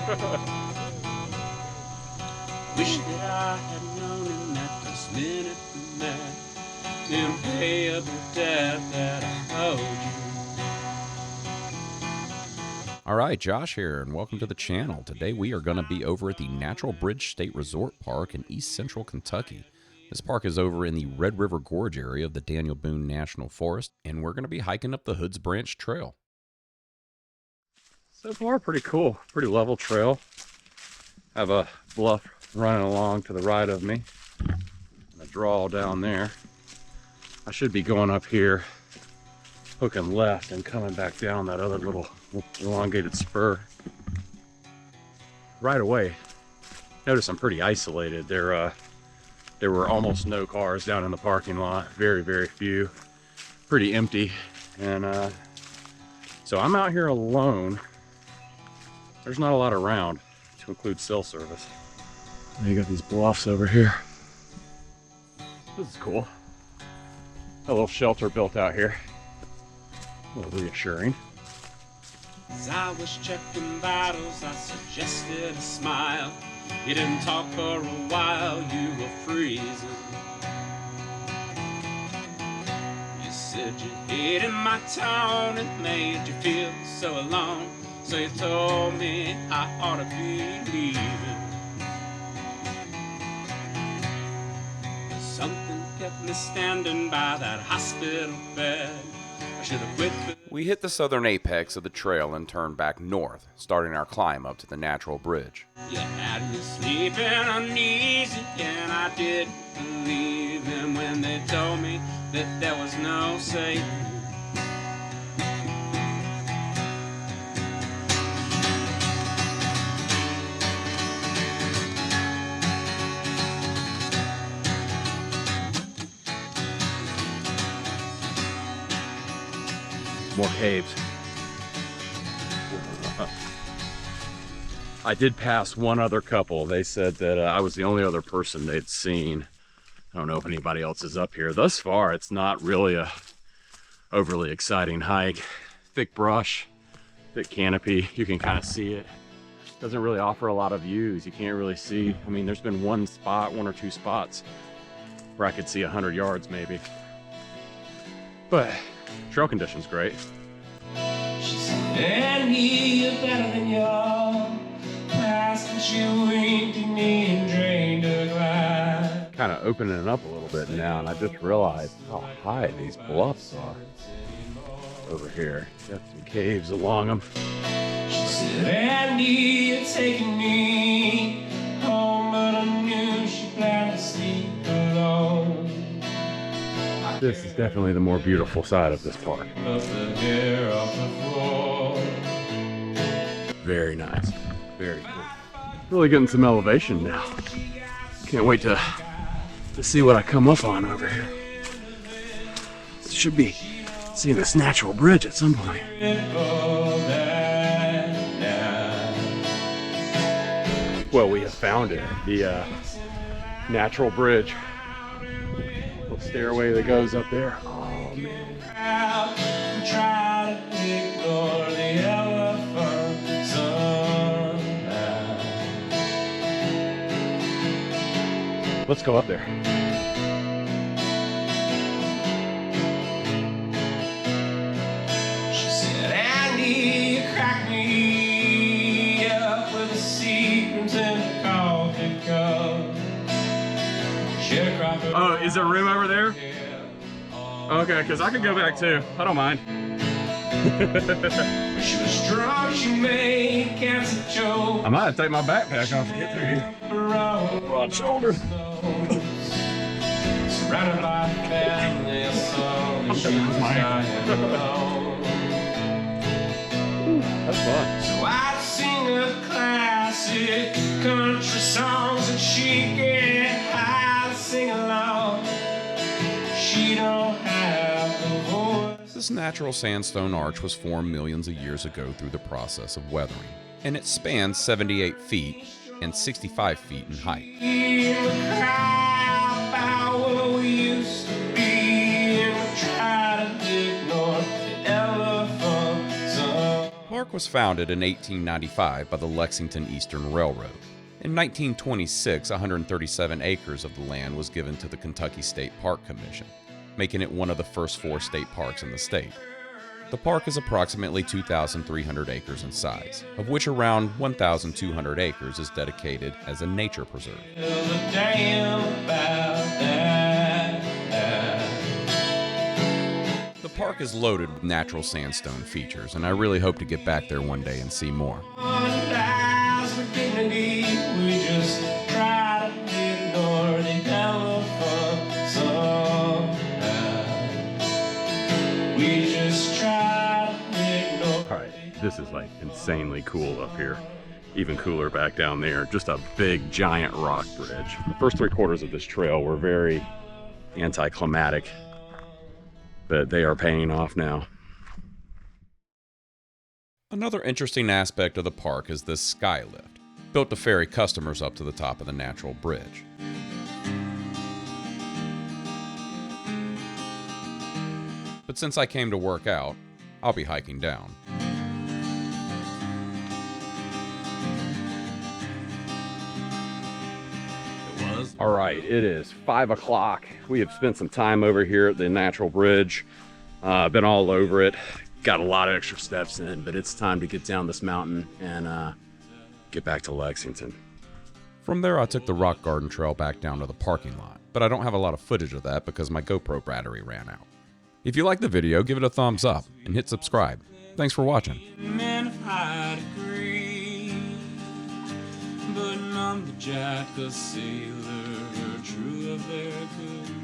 Wish that I had known in that first minute we met, the unpayable debt that I owed you. All right, Josh here, and welcome to the channel. Today we are going to be over at the Natural Bridge State Resort Park in East Central Kentucky. This park is over in the Red River Gorge area of the Daniel Boone National Forest, and we're going to be hiking up the Hoods Branch Trail. So far, pretty cool, pretty level trail. I have a bluff running along to the right of me, and a draw down there. I should be going up here, hooking left and coming back down that other little elongated spur. Right away, notice I'm pretty isolated. There were almost no cars down in the parking lot, very, very few, pretty empty. And so I'm out here alone. There's not a lot around, to include cell service. Now you got these bluffs over here. This is cool. A little shelter built out here. A little reassuring. As I was checking vitals, I suggested a smile. You didn't talk for a while, you were freezing. You said you hated my tone, it made you feel so alone. So you told me I ought to be leaving. Something kept me standing by that hospital bed. I should have quit. We hit the southern apex of the trail and turned back north, starting our climb up to the Natural Bridge. You had me sleeping uneasy, and I didn't believe them when they told me that there was no saving. More caves. I did pass one other couple. They said that I was the only other person they'd seen. I don't know if anybody else is up here. Thus far, it's not really a overly exciting hike. Thick brush, thick canopy. You can kind of see it. Doesn't really offer a lot of views. You can't really see. I mean, there's been one or two spots where I could see 100 yards maybe. But trail condition's great. She said, Andy, you're better than y'all. Past that you winked at me and drained a glass. Kind of opening it up a little bit now, and I just realized how high these bluffs are over here. Got some caves along them. She said, Andy, you're taking me home, but I knew she planned to sleep alone. This is definitely the more beautiful side of this park. Very nice. Very cool. Really getting some elevation now. Can't wait to see what I come up on over here. Should be seeing this natural bridge at some point. Well, we have found it. The natural bridge. Little stairway that goes up there. Oh man. Try to ignore the elephant sunlight. Let's go up there. She said, Andy, you cracked me up with the secrets in the coffee cup. Oh, is there room over there? Okay, because I could go back too. I don't mind. She was drunk, she made cancer joke. I might have to take my backpack off to get through here. Broad shoulder. Surrounded by family, I'm coming with my That's fun. so I sing a classic country songs and she get high to sing along. She don't have the voice. This natural sandstone arch was formed millions of years ago through the process of weathering, and it spans 78 feet and 65 feet in height. In the crowd about what we used to be, and we try to ignore the elephant park was founded in 1895 by the Lexington Eastern Railroad. In 1926, 137 acres of the land was given to the Kentucky State Park Commission, making it one of the first 4 state parks in the state. The park is approximately 2,300 acres in size, of which around 1,200 acres is dedicated as a nature preserve. The park is loaded with natural sandstone features, and I really hope to get back there one day and see more. This is like insanely cool up here. Even cooler back down there. Just a big giant rock bridge. The first 3/4 of this trail were very anticlimactic, but they are paying off now. Another interesting aspect of the park is this Skylift, built to ferry customers up to the top of the natural bridge. But since I came to work out, I'll be hiking down. All right, it is 5 o'clock. We have spent some time over here at the natural bridge. Been all over it. Got a lot of extra steps in, but it's time to get down this mountain and get back to Lexington. From there, I took the rock garden trail back down to the parking lot, but I don't have a lot of footage of that because my GoPro battery ran out. If you like the video, give it a thumbs up and hit subscribe. Thanks for watching. But none the jack a sailor, true of their good.